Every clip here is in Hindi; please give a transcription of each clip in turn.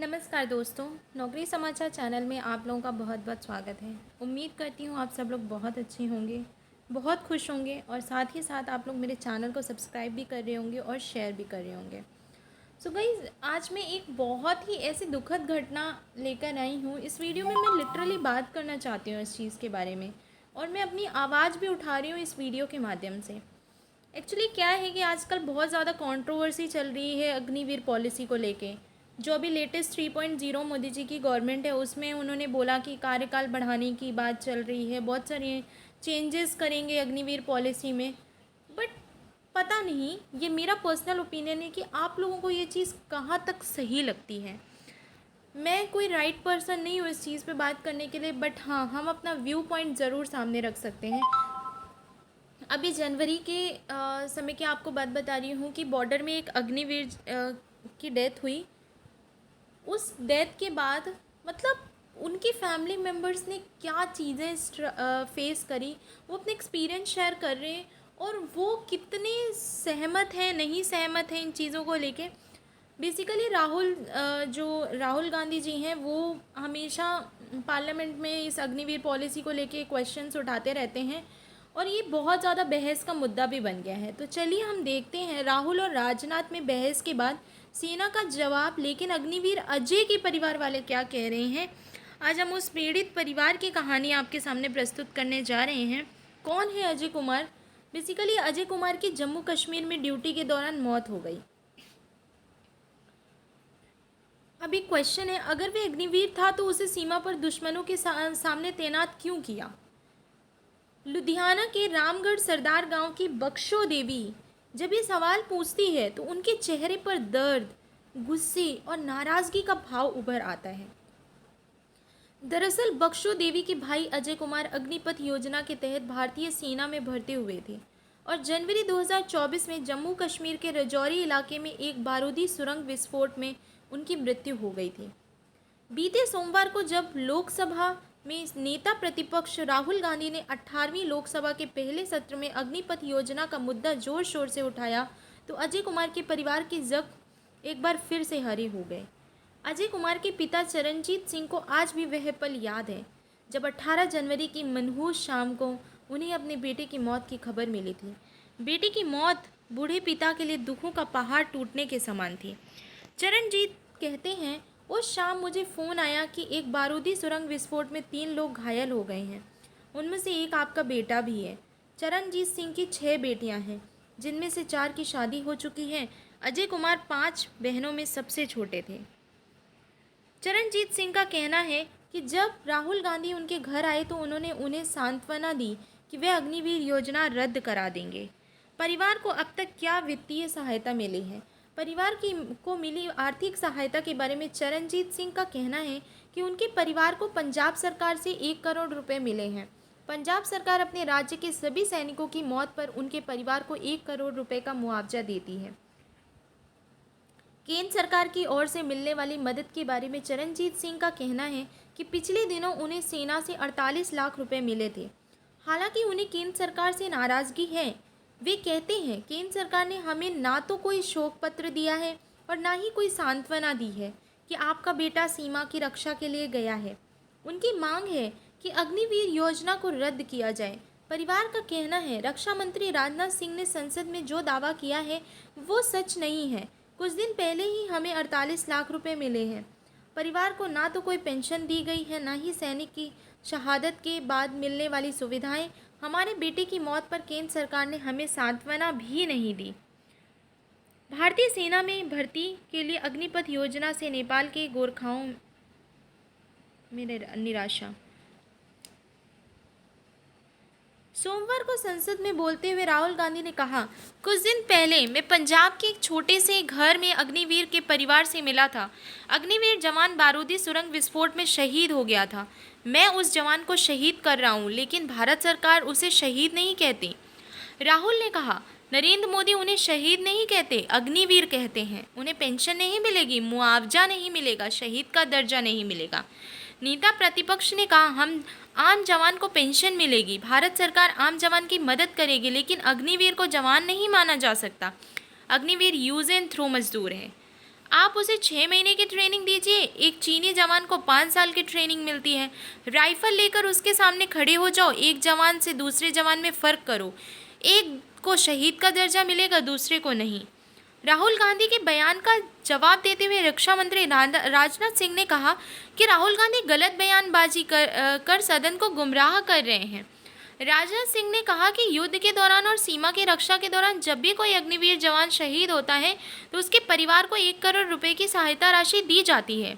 नमस्कार दोस्तों, नौकरी समाचार चैनल में आप लोगों का बहुत बहुत स्वागत है। उम्मीद करती हूँ आप सब लोग बहुत अच्छे होंगे, बहुत खुश होंगे और साथ ही साथ आप लोग मेरे चैनल को सब्सक्राइब भी कर रहे होंगे और शेयर भी कर रहे होंगे। सो गाइस, आज मैं एक बहुत ही ऐसी दुखद घटना लेकर आई हूँ। इस वीडियो में मैं लिटरली बात करना चाहती हूँ इस चीज़ के बारे में, और मैं अपनी आवाज़ भी उठा रही हूँ इस वीडियो के माध्यम से। एक्चुअली क्या है कि आजकल बहुत ज़्यादा कंट्रोवर्सी चल रही है अग्निवीर पॉलिसी को लेके। जो अभी लेटेस्ट 3.0 मोदी जी की गवर्नमेंट है, उसमें उन्होंने बोला कि कार्यकाल बढ़ाने की बात चल रही है, बहुत सारे चेंजेस करेंगे अग्निवीर पॉलिसी में। बट पता नहीं, ये मेरा पर्सनल ओपिनियन है कि आप लोगों को ये चीज़ कहाँ तक सही लगती है। मैं कोई राइट पर्सन नहीं हूँ इस चीज़ पे बात करने के लिए, बट हाँ, हम अपना व्यू पॉइंट ज़रूर सामने रख सकते हैं। अभी जनवरी के समय की आपको बात बता रही हूँ कि बॉर्डर में एक अग्निवीर की डेथ हुई। उस डेथ के बाद मतलब उनकी फैमिली मेम्बर्स ने क्या चीज़ें फेस करी, वो अपने एक्सपीरियंस शेयर कर रहे हैं, और वो कितने सहमत हैं, नहीं सहमत हैं इन चीज़ों को लेके। बेसिकली जो राहुल गांधी जी हैं, वो हमेशा पार्लियामेंट में इस अग्निवीर पॉलिसी को लेके क्वेश्चंस उठाते रहते हैं, और ये बहुत ज़्यादा बहस का मुद्दा भी बन गया है। तो चलिए हम देखते हैं राहुल और राजनाथ में बहस के बाद सेना का जवाब, लेकिन अग्निवीर अजय के परिवार वाले क्या कह रहे हैं। आज हम उस पीड़ित परिवार की कहानी आपके सामने प्रस्तुत करने जा रहे हैं। कौन है अजय कुमार? बेसिकली अजय कुमार की जम्मू कश्मीर में ड्यूटी के दौरान मौत हो गई। अब एक क्वेश्चन है, अगर वे अग्निवीर था तो उसे सीमा पर दुश्मनों के सामने तैनात क्यों किया? लुधियाना के रामगढ़ सरदार गांव की बख्शो देवी जब ये सवाल पूछती है तो उनके चेहरे पर दर्द, गुस्से और नाराजगी का भाव उभर आता है। दरअसल बख्शो देवी के भाई अजय कुमार अग्निपथ योजना के तहत भारतीय सेना में भर्ती हुए थे, और जनवरी 2024 में जम्मू कश्मीर के राजौरी इलाके में एक बारूदी सुरंग विस्फोट में उनकी मृत्यु हो गई थी। बीते सोमवार को जब लोकसभा में नेता प्रतिपक्ष राहुल गांधी ने 18वीं लोकसभा के पहले सत्र में अग्निपथ योजना का मुद्दा जोर शोर से उठाया, तो अजय कुमार के परिवार के जख्म एक बार फिर से हरे हो गए। अजय कुमार के पिता चरणजीत सिंह को आज भी वह पल याद है जब 18 जनवरी की मनहूस शाम को उन्हें अपने बेटे की मौत की खबर मिली थी। बेटे की मौत बूढ़े पिता के लिए दुखों का पहाड़ टूटने के समान थी। चरणजीत कहते हैं, उस शाम मुझे फ़ोन आया कि एक बारूदी सुरंग विस्फोट में 3 लोग घायल हो गए हैं, उनमें से एक आपका बेटा भी है। चरणजीत सिंह की 6 बेटियां हैं, जिनमें से 4 की शादी हो चुकी है। अजय कुमार 5 बहनों में सबसे छोटे थे। चरणजीत सिंह का कहना है कि जब राहुल गांधी उनके घर आए तो उन्होंने उन्हें सांत्वना दी कि वे अग्निवीर योजना रद्द करा देंगे। परिवार को अब तक क्या वित्तीय सहायता मिली है? परिवार को मिली आर्थिक सहायता के बारे में चरणजीत सिंह का कहना है कि उनके परिवार को पंजाब सरकार से 1 करोड़ रुपए मिले हैं। पंजाब सरकार अपने राज्य के सभी सैनिकों की मौत पर उनके परिवार को 1 करोड़ रुपए का मुआवजा देती है। केंद्र सरकार की ओर से मिलने वाली मदद के बारे में चरणजीत सिंह का कहना है कि पिछले दिनों उन्हें सेना से 48 लाख रुपए मिले थे। हालांकि उन्हें केंद्र सरकार से नाराजगी है। वे कहते हैं, केंद्र सरकार ने हमें ना तो कोई शोक पत्र दिया है और ना ही कोई सांत्वना दी है कि आपका बेटा सीमा की रक्षा के लिए गया है। उनकी मांग है कि अग्निवीर योजना को रद्द किया जाए। परिवार का कहना है, रक्षा मंत्री राजनाथ सिंह ने संसद में जो दावा किया है वो सच नहीं है। कुछ दिन पहले ही हमें 48 लाख रुपए मिले हैं। परिवार को ना तो कोई पेंशन दी गई है, ना ही सैनिक की शहादत के बाद मिलने वाली सुविधाएं। हमारे बेटे की मौत पर केंद्र सरकार ने हमें सांत्वना भी नहीं दी। भारतीय सेना में भर्ती के लिए अग्निपथ योजना से नेपाल के गोरखाओं में निराशा। सोमवार को संसद में बोलते हुए राहुल गांधी ने कहा, कुछ दिन पहले मैं पंजाब के एक छोटे से घर में अग्निवीर के परिवार से मिला था। अग्निवीर जवान बारूदी सुरंग विस्फोट में शहीद हो गया था। मैं उस जवान को शहीद कर रहा हूं, लेकिन भारत सरकार उसे शहीद नहीं कहती। राहुल ने कहा, नरेंद्र मोदी उन्हें शहीद नहीं कहते, अग्निवीर कहते हैं। उन्हें पेंशन नहीं मिलेगी, मुआवजा नहीं मिलेगा, शहीद का दर्जा नहीं मिलेगा। नेता प्रतिपक्ष ने कहा, हम आम जवान को पेंशन मिलेगी, भारत सरकार आम जवान की मदद करेगी, लेकिन अग्निवीर को जवान नहीं माना जा सकता। अग्निवीर यूज एंड थ्रो मजदूर है। आप उसे 6 महीने की ट्रेनिंग दीजिए, एक चीनी जवान को 5 साल की ट्रेनिंग मिलती है। राइफल लेकर उसके सामने खड़े हो जाओ, एक जवान से दूसरे जवान में फ़र्क करो। एक को शहीद का दर्जा मिलेगा, दूसरे को नहीं। राहुल गांधी के बयान का जवाब देते हुए रक्षा मंत्री राजनाथ सिंह ने कहा कि राहुल गांधी गलत बयानबाजी कर सदन को गुमराह कर रहे हैं। राजनाथ सिंह ने कहा कि युद्ध के दौरान और सीमा की रक्षा के दौरान जब भी कोई अग्निवीर जवान शहीद होता है तो उसके परिवार को 1 करोड़ रुपए की सहायता राशि दी जाती है।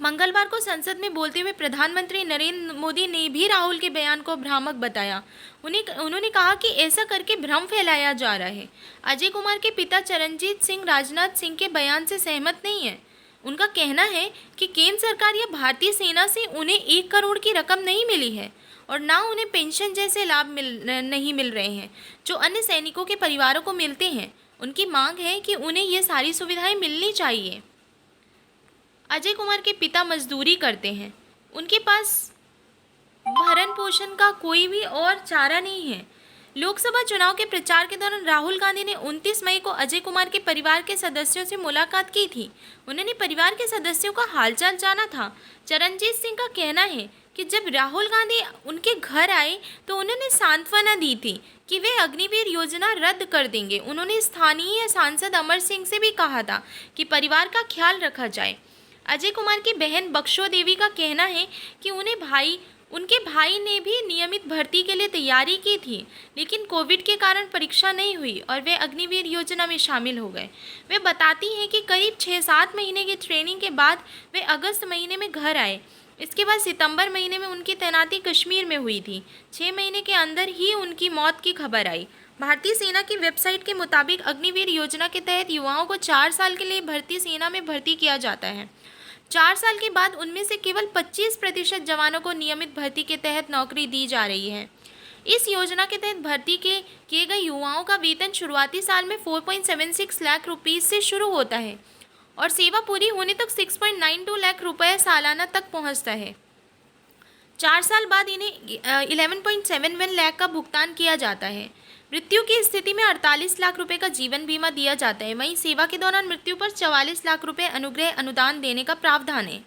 मंगलवार को संसद में बोलते हुए प्रधानमंत्री नरेंद्र मोदी ने भी राहुल के बयान को भ्रामक बताया। उन्होंने कहा कि ऐसा करके भ्रम फैलाया जा रहा है। अजय कुमार के पिता चरणजीत सिंह राजनाथ सिंह के बयान से सहमत नहीं है। उनका कहना है कि केंद्र सरकार या भारतीय सेना से उन्हें 1 करोड़ की रकम नहीं मिली है और ना उन्हें पेंशन जैसे लाभ नहीं मिल रहे हैं जो अन्य सैनिकों के परिवारों को मिलते हैं। उनकी मांग है कि उन्हें ये सारी सुविधाएं मिलनी चाहिए। अजय कुमार के पिता मजदूरी करते हैं, उनके पास भरण पोषण का कोई भी और चारा नहीं है। लोकसभा चुनाव के प्रचार के दौरान राहुल गांधी ने 29 मई को अजय कुमार के परिवार के सदस्यों से मुलाकात की थी। उन्होंने परिवार के सदस्यों का हालचाल जाना था। चरणजीत सिंह का कहना है कि जब राहुल गांधी उनके घर आए तो उन्होंने सांत्वना दी थी कि वे अग्निवीर योजना रद्द कर देंगे। उन्होंने स्थानीय सांसद अमर सिंह से भी कहा था कि परिवार का ख्याल रखा जाए। अजय कुमार की बहन बख्शो देवी का कहना है कि उनके भाई ने भी नियमित भर्ती के लिए तैयारी की थी, लेकिन कोविड के कारण परीक्षा नहीं हुई और वे अग्निवीर योजना में शामिल हो गए। वे बताती हैं कि करीब 6-7 महीने की ट्रेनिंग के बाद वे अगस्त महीने में घर आए। इसके बाद सितंबर महीने में उनकी तैनाती कश्मीर में हुई थी। 6 महीने के अंदर ही उनकी मौत की खबर आई। भारतीय सेना की वेबसाइट के मुताबिक अग्निवीर योजना के तहत युवाओं को 4 साल के लिए भारतीय सेना में भर्ती किया जाता है। 4 साल के बाद उनमें से केवल 25% जवानों को नियमित भर्ती के तहत नौकरी दी जा रही है। इस योजना के तहत भर्ती किए गए युवाओं का वेतन शुरुआती साल में 4.76 लाख रुपये से शुरू होता है और सेवा पूरी होने तक 6.92 लाख रुपये सालाना तक पहुंचता है। 4 साल बाद इन्हें 11.71 लाख का भुगतान किया जाता है। मृत्यु की स्थिति में 48 लाख रुपए का जीवन बीमा दिया जाता है। वहीं सेवा के दौरान मृत्यु पर 44 लाख रुपए अनुग्रह अनुदान देने का प्रावधान है।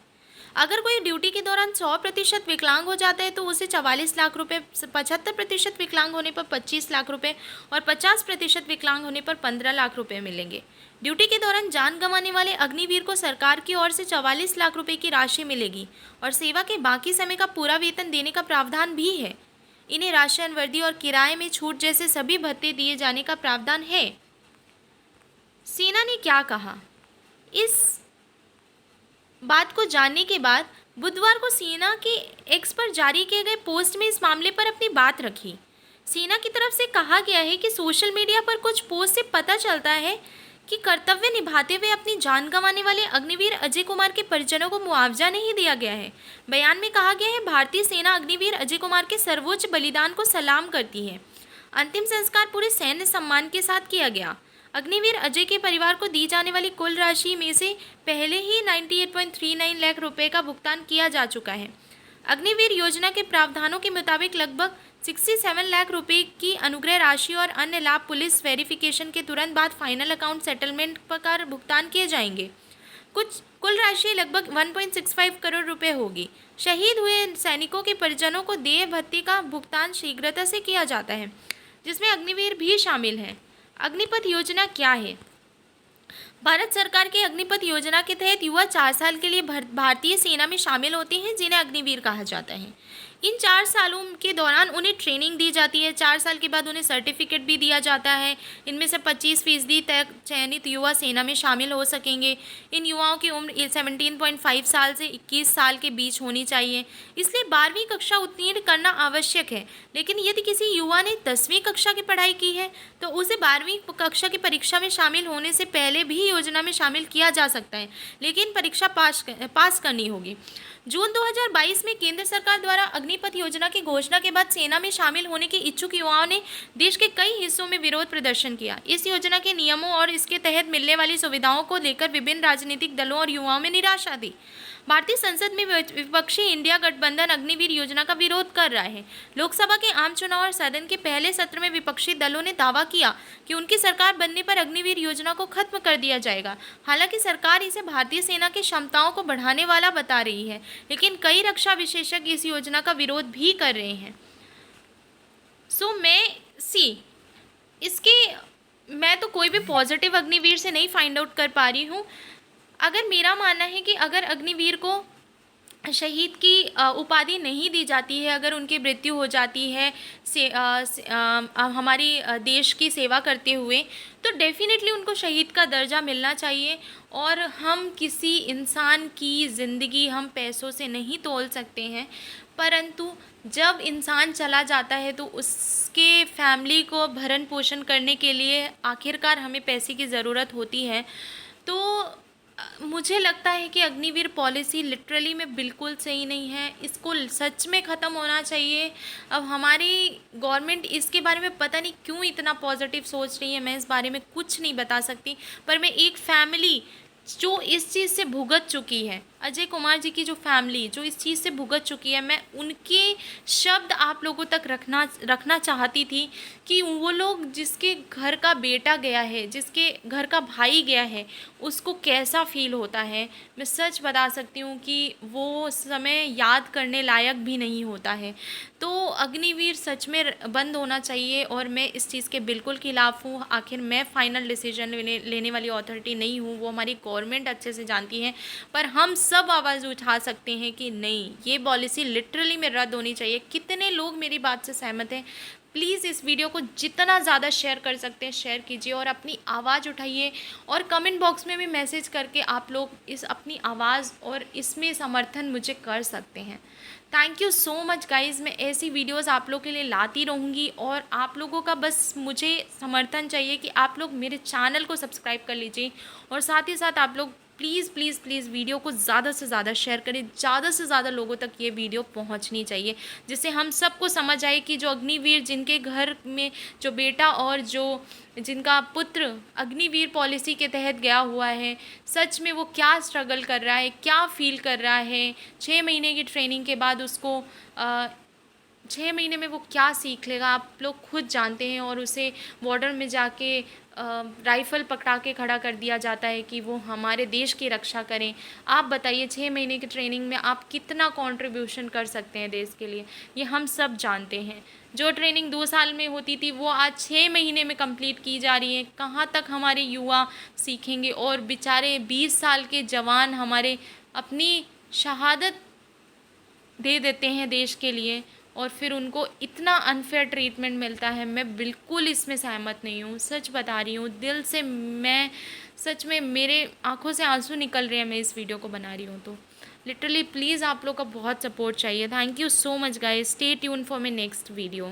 अगर कोई ड्यूटी के दौरान 100% विकलांग हो जाता है तो उसे 44 लाख रुपए, 75% विकलांग होने पर 25 लाख रुपए और 50% विकलांग होने पर 15 लाख रुपए मिलेंगे। ड्यूटी के दौरान जान गंवाने वाले अग्निवीर को सरकार की ओर से 44 लाख रुपए की राशि मिलेगी और सेवा के बाकी समय का पूरा वेतन देने का प्रावधान भी है। इन्हें राशन, वर्दी और किराए में छूट जैसे सभी भत्ते दिए जाने का प्रावधान है। सेना ने क्या कहा? इस बात को जानने के बाद बुधवार को सेना के एक्स पर जारी किए गए पोस्ट में इस मामले पर अपनी बात रखी। सेना की तरफ से कहा गया है कि सोशल मीडिया पर कुछ पोस्ट से पता चलता है कि कर्तव्य निभाते हुए अपनी जान गंवाने वाले अग्निवीर अजय कुमार के परिजनों को मुआवजा नहीं दिया गया है। बयान में कहा गया है, भारतीय सेना अग्निवीर अजय कुमार के सर्वोच्च बलिदान को सलाम करती है। अंतिम संस्कार पूरे सैन्य सम्मान के साथ किया गया। अग्निवीर अजय के परिवार को दी जाने वाली कुल राशि में से पहले ही 98.39 लाख रुपए का भुगतान किया जा चुका है। अग्निवीर योजना के प्रावधानों के मुताबिक लगभग 67 लाख रुपए की अनुग्रह राशि और अन्य लाभ पुलिस वेरिफिकेशन के तुरंत बाद फाइनल अकाउंट सेटलमेंट पर भुगतान किए जाएंगे। कुल राशि लगभग 1.65 करोड़ रुपए होगी। शहीद हुए सैनिकों के परिजनों को देय भत्ते का भुगतान शीघ्रता से किया जाता है, जिसमें अग्निवीर भी शामिल हैं। अग्निपथ योजना क्या है? भारत सरकार की अग्निपथ योजना के तहत युवा 4 साल के लिए भारतीय सेना में शामिल होते हैं, जिन्हें अग्निवीर कहा जाता है। इन 4 सालों के दौरान उन्हें ट्रेनिंग दी जाती है। 4 साल के बाद उन्हें सर्टिफिकेट भी दिया जाता है। इनमें से 25% तक चयनित युवा सेना में शामिल हो सकेंगे। इन युवाओं की उम्र 17.5 साल से 21 साल के बीच होनी चाहिए, इसलिए 12वीं कक्षा उत्तीर्ण करना आवश्यक है। लेकिन यदि किसी युवा ने 10वीं कक्षा की पढ़ाई की है तो उसे 12वीं कक्षा की परीक्षा में शामिल होने से पहले भी योजना में शामिल किया जा सकता है, लेकिन परीक्षा पास करनी होगी। जून 2022 में केंद्र सरकार द्वारा अग्निपथ योजना की घोषणा के बाद सेना में शामिल होने के इच्छुक युवाओं ने देश के कई हिस्सों में विरोध प्रदर्शन किया। इस योजना के नियमों और इसके तहत मिलने वाली सुविधाओं को लेकर विभिन्न राजनीतिक दलों और युवाओं में निराशा थी। भारतीय संसद में विपक्षी इंडिया गठबंधन अग्निवीर योजना का विरोध कर रहा है। लोकसभा के आम चुनाव और सदन के पहले सत्र में विपक्षी दलों ने दावा किया कि उनकी सरकार बनने पर अग्निवीर योजना को खत्म कर दिया जाएगा। हालांकि सरकार इसे भारतीय सेना की क्षमताओं को बढ़ाने वाला बता रही है, लेकिन कई रक्षा विशेषज्ञ इस योजना का विरोध भी कर रहे हैं। मैं तो कोई भी पॉजिटिव अग्निवीर से नहीं फाइंड आउट कर पा रही हूँ। अगर मेरा मानना है कि अगर अग्निवीर को शहीद की उपाधि नहीं दी जाती है, अगर उनकी मृत्यु हो जाती है हमारी देश की सेवा करते हुए, तो डेफिनेटली उनको शहीद का दर्जा मिलना चाहिए। और हम किसी इंसान की ज़िंदगी हम पैसों से नहीं तोल सकते हैं, परंतु जब इंसान चला जाता है तो उसके फैमिली को भरण पोषण करने के लिए आखिरकार हमें पैसे की ज़रूरत होती है। तो मुझे लगता है कि अग्निवीर पॉलिसी लिटरली में बिल्कुल सही नहीं है, इसको सच में ख़त्म होना चाहिए। अब हमारी गवर्नमेंट इसके बारे में पता नहीं क्यों इतना पॉजिटिव सोच रही है, मैं इस बारे में कुछ नहीं बता सकती। पर मैं एक फैमिली जो इस चीज़ से भुगत चुकी है, अजय कुमार जी की जो फैमिली जो इस चीज़ से भुगत चुकी है, मैं उनके शब्द आप लोगों तक रखना चाहती थी कि वो लोग जिसके घर का बेटा गया है, जिसके घर का भाई गया है, उसको कैसा फील होता है। मैं सच बता सकती हूँ कि वो समय याद करने लायक भी नहीं होता है। तो अग्निवीर सच में बंद होना चाहिए और मैं इस चीज़ के बिल्कुल खिलाफ़ हूँ। आखिर मैं फ़ाइनल डिसीजन लेने वाली अथॉरिटी नहीं हूँ, वो हमारी गवर्नमेंट अच्छे से जानती है। पर हम सब आवाज़ उठा सकते हैं कि नहीं, ये पॉलिसी लिटरली में रद्द होनी चाहिए। कितने लोग मेरी बात से सहमत हैं? प्लीज़ इस वीडियो को जितना ज़्यादा शेयर कर सकते हैं शेयर कीजिए और अपनी आवाज़ उठाइए, और कमेंट बॉक्स में भी मैसेज करके आप लोग इस अपनी आवाज़ और इसमें समर्थन मुझे कर सकते हैं। Thank you so much guys. मैं ऐसी वीडियोस आप लोग के लिए लाती रहूँगी और आप लोगों का बस मुझे समर्थन चाहिए कि आप लोग मेरे चैनल को सब्सक्राइब कर लीजिए, और साथ ही साथ आप लोग प्लीज़ प्लीज़ प्लीज़ वीडियो को ज़्यादा से ज़्यादा शेयर करें। ज़्यादा से ज़्यादा लोगों तक ये वीडियो पहुंचनी चाहिए, जिससे हम सबको समझ आए कि जो अग्निवीर जिनके घर में जो बेटा और जो जिनका पुत्र अग्निवीर पॉलिसी के तहत गया हुआ है, सच में वो क्या स्ट्रगल कर रहा है, क्या फील कर रहा है। 6 महीने की ट्रेनिंग के बाद उसको 6 महीने में वो क्या सीख लेगा, आप लोग खुद जानते हैं। और उसे बॉर्डर में जाके राइफ़ल पकड़ा के खड़ा कर दिया जाता है कि वो हमारे देश की रक्षा करें। आप बताइए 6 महीने की ट्रेनिंग में आप कितना कंट्रीब्यूशन कर सकते हैं देश के लिए, ये हम सब जानते हैं। जो ट्रेनिंग 2 साल में होती थी वो आज 6 महीने में कंप्लीट की जा रही है। कहाँ तक हमारे युवा सीखेंगे, और बेचारे 20 साल के जवान हमारे अपनी शहादत दे देते हैं देश के लिए, और फिर उनको इतना अनफेयर ट्रीटमेंट मिलता है। मैं बिल्कुल इसमें सहमत नहीं हूँ, सच बता रही हूँ दिल से। मैं सच में मेरे आंखों से आंसू निकल रहे हैं, मैं इस वीडियो को बना रही हूँ तो लिटरली प्लीज़ आप लोग का बहुत सपोर्ट चाहिए। Thank you so much guys, stay tune for my next video.